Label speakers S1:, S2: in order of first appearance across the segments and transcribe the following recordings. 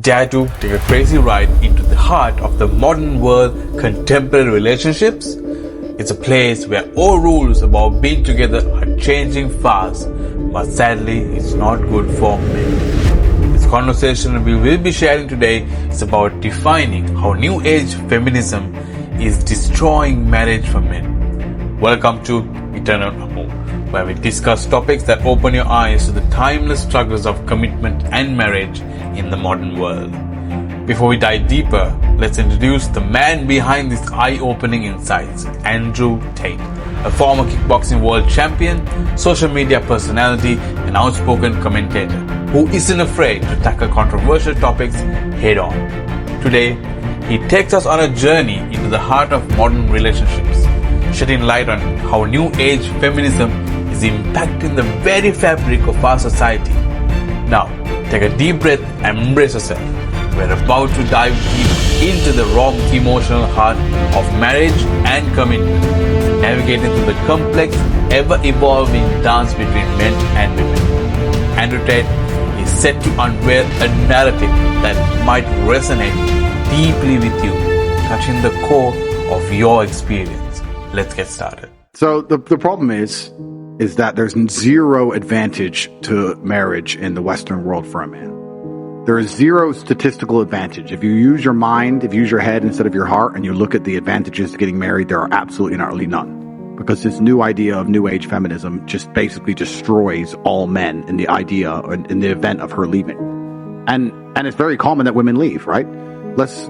S1: Dare to take a crazy ride into the heart of the modern world contemporary relationships? It's a place where all rules about being together are changing fast, but sadly it's not good for men. This conversation we will be sharing today is about defining how new age feminism is destroying marriage for men. Welcome to Eternal Amour, where we discuss topics that open your eyes to the timeless struggles of commitment and marriage in the modern world. Before we dive deeper, let's introduce the man behind these eye-opening insights, Andrew Tate, a former kickboxing world champion, social media personality, and outspoken commentator who isn't afraid to tackle controversial topics head-on. Today, he takes us on a journey into the heart of modern relationships, shedding light on how new age feminism is impacting the very fabric of our society. Now, take a deep breath and embrace yourself. We're about to dive deep into the raw emotional heart of marriage and commitment, navigating through the complex, ever-evolving dance between men and women. Andrew Tate is set to unveil a narrative that might resonate deeply with you, touching the core of your experience. Let's get started.
S2: So the problem is that there's zero advantage to marriage in the Western world for a man. There is zero statistical advantage. If you use your mind, if you use your head instead of your heart, and you look at the advantages to getting married, there are absolutely and utterly none. Because this new idea of new age feminism just basically destroys all men in the idea, in the event of her leaving. And it's very common that women leave, right? Let's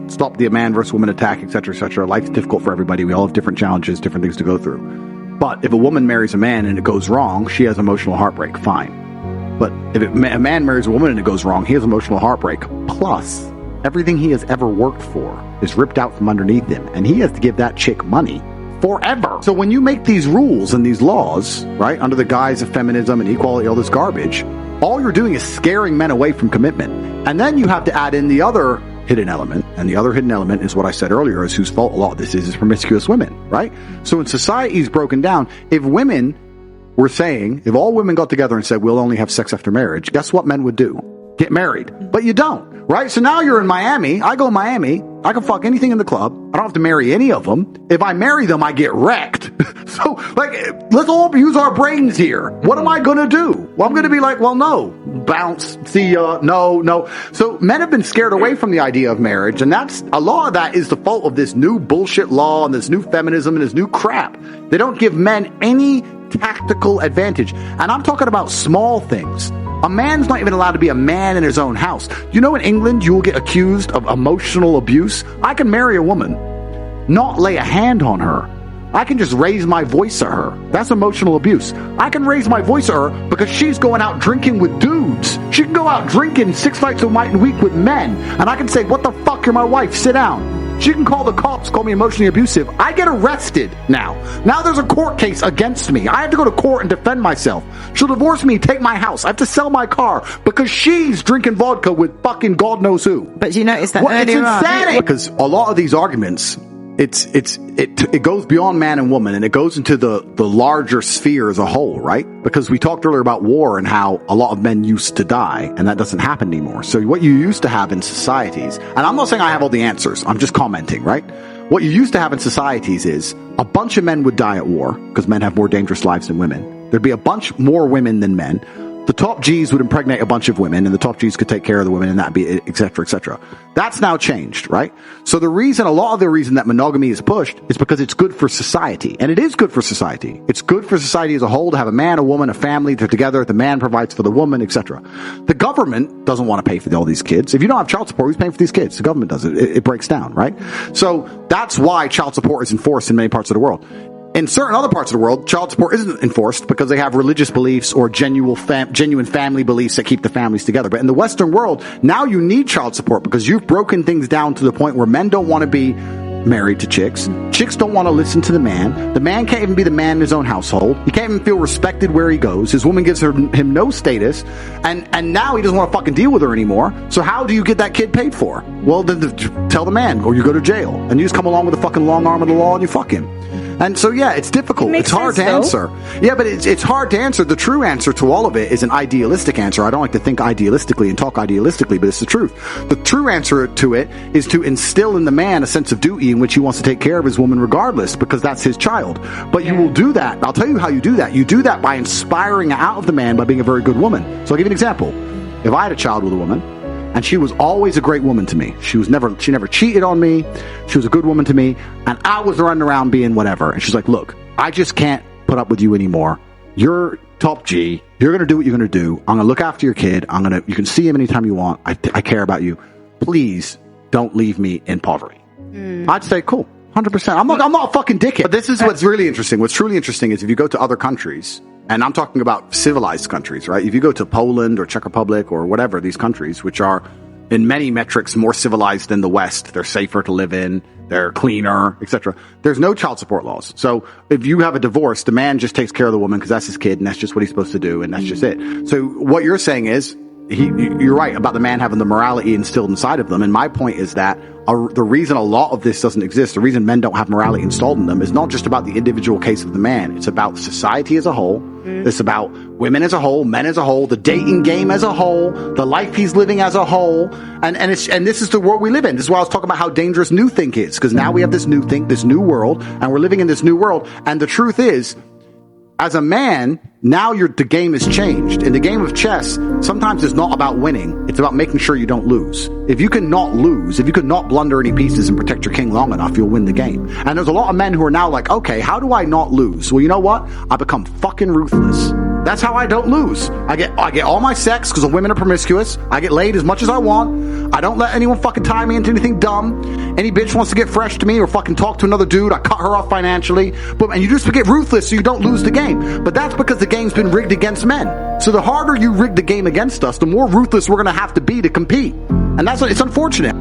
S2: stop the man versus woman attack, etc., etc. Life's difficult for everybody. We all have different challenges, different things to go through. But if a woman marries a man and it goes wrong, she has emotional heartbreak. Fine. But if a man marries a woman and it goes wrong, he has emotional heartbreak. Plus, everything he has ever worked for is ripped out from underneath him, and he has to give that chick money forever. So when you make these rules and these laws, right, under the guise of feminism and equality, all this garbage, all you're doing is scaring men away from commitment. And then you have to add in the other hidden element, and the other hidden element is what I said earlier, is whose fault a lot of this is promiscuous women, right? So when society is broken down, if women were saying, if all women got together and said, we'll only have sex after marriage, guess what men would do? Get married. But you don't, right? So now you're in Miami. I go to Miami. I can fuck anything in the club. I don't have to marry any of them. If I marry them, I get wrecked. So, let's all use our brains here. What am I going to do? Well, I'm going to be like, well, no. Bounce. See ya. No. So men have been scared away from the idea of marriage, and a lot of that is the fault of this new bullshit law and this new feminism and this new crap. They don't give men any tactical advantage. And I'm talking about small things. A man's not even allowed to be a man in his own house. You know, in England, you will get accused of emotional abuse. I can marry a woman, not lay a hand on her. I can just raise my voice at her. That's emotional abuse. I can raise my voice at her because she's going out drinking with dudes. She can go out drinking 6 nights a week with men. And I can say, what the fuck, you're my wife, sit down. She can call the cops, call me emotionally abusive. I get arrested now. Now there's a court case against me. I have to go to court and defend myself. She'll divorce me, take my house. I have to sell my car because she's drinking vodka with fucking God knows who.
S3: But you notice that
S2: earlier on. It's insanity. Because a lot of these arguments, it goes beyond man and woman, and it goes into the larger sphere as a whole, right? Because we talked earlier about war and how a lot of men used to die, and that doesn't happen anymore. So what you used to have in societies, and I'm not saying I have all the answers, I'm just commenting, right? What you used to have in societies is a bunch of men would die at war, because men have more dangerous lives than women. There'd be a bunch more women than men. The top G's would impregnate a bunch of women, and the top G's could take care of the women, and that'd be it, et cetera, et cetera. That's now changed, right? So a lot of the reason that monogamy is pushed is because it's good for society. And it is good for society. It's good for society as a whole to have a man, a woman, a family, they're together, the man provides for the woman, et cetera. The government doesn't want to pay for all these kids. If you don't have child support, who's paying for these kids? The government does it. It breaks down, right? So that's why child support is enforced in many parts of the world. In certain other parts of the world, child support isn't enforced because they have religious beliefs or genuine family beliefs that keep the families together. But in the Western world, now you need child support because you've broken things down to the point where men don't want to be married to chicks. Chicks don't want to listen to the man. The man can't even be the man in his own household. He can't even feel respected where he goes. His woman gives him no status. And now he doesn't want to fucking deal with her anymore. So how do you get that kid paid for? Well, then tell the man, or you go to jail. And you just come along with the fucking long arm of the law and you fuck him. And so, yeah, it's difficult. It's hard to answer. Yeah, but it's hard to answer. The true answer to all of it is an idealistic answer. I don't like to think idealistically and talk idealistically, but it's the truth. The true answer to it is to instill in the man a sense of duty in which he wants to take care of his woman regardless, because that's his child. But you will do that. I'll tell you how you do that. You do that by inspiring out of the man by being a very good woman. So I'll give you an example. If I had a child with a woman, and she was always a great woman to me. She never cheated on me. She was a good woman to me. And I was running around being whatever. And she's like, look, I just can't put up with you anymore. You're top G. You're going to do what you're going to do. I'm going to look after your kid. You can see him anytime you want. I care about you. Please don't leave me in poverty. I'd say, cool. 100%. I'm not a fucking dickhead. But this is what's really interesting. What's truly interesting is if you go to other countries, and I'm talking about civilized countries, right? If you go to Poland or Czech Republic or whatever, these countries, which are in many metrics more civilized than the West, they're safer to live in, they're cleaner, etc. There's no child support laws. So if you have a divorce, the man just takes care of the woman because that's his kid and that's just what he's supposed to do and that's just it. So what you're saying is, you're right about the man having the morality instilled inside of them. And my point is that the reason a lot of this doesn't exist, the reason men don't have morality installed in them, is not just about the individual case of the man. It's about society as a whole. It's about women as a whole, men as a whole, the dating game as a whole, the life he's living as a whole. And this is the world we live in. This is why I was talking about how dangerous new think is, because now we have this new think, this new world, and we're living in this new world. And the truth is, as a man, now the game has changed. In the game of chess, sometimes it's not about winning. It's about making sure you don't lose. If you can not lose, if you can not blunder any pieces and protect your king long enough, you'll win the game. And there's a lot of men who are now like, okay, how do I not lose? Well, you know what? I become fucking ruthless. That's how I don't lose. I get all my sex because the women are promiscuous. I get laid as much as I want. I don't let anyone fucking tie me into anything dumb. Any bitch wants to get fresh to me or fucking talk to another dude, I cut her off financially. And you just get ruthless so you don't lose the game. But that's because the game's been rigged against men. So the harder you rig the game against us, the more ruthless we're going to have to be to compete. And it's unfortunate.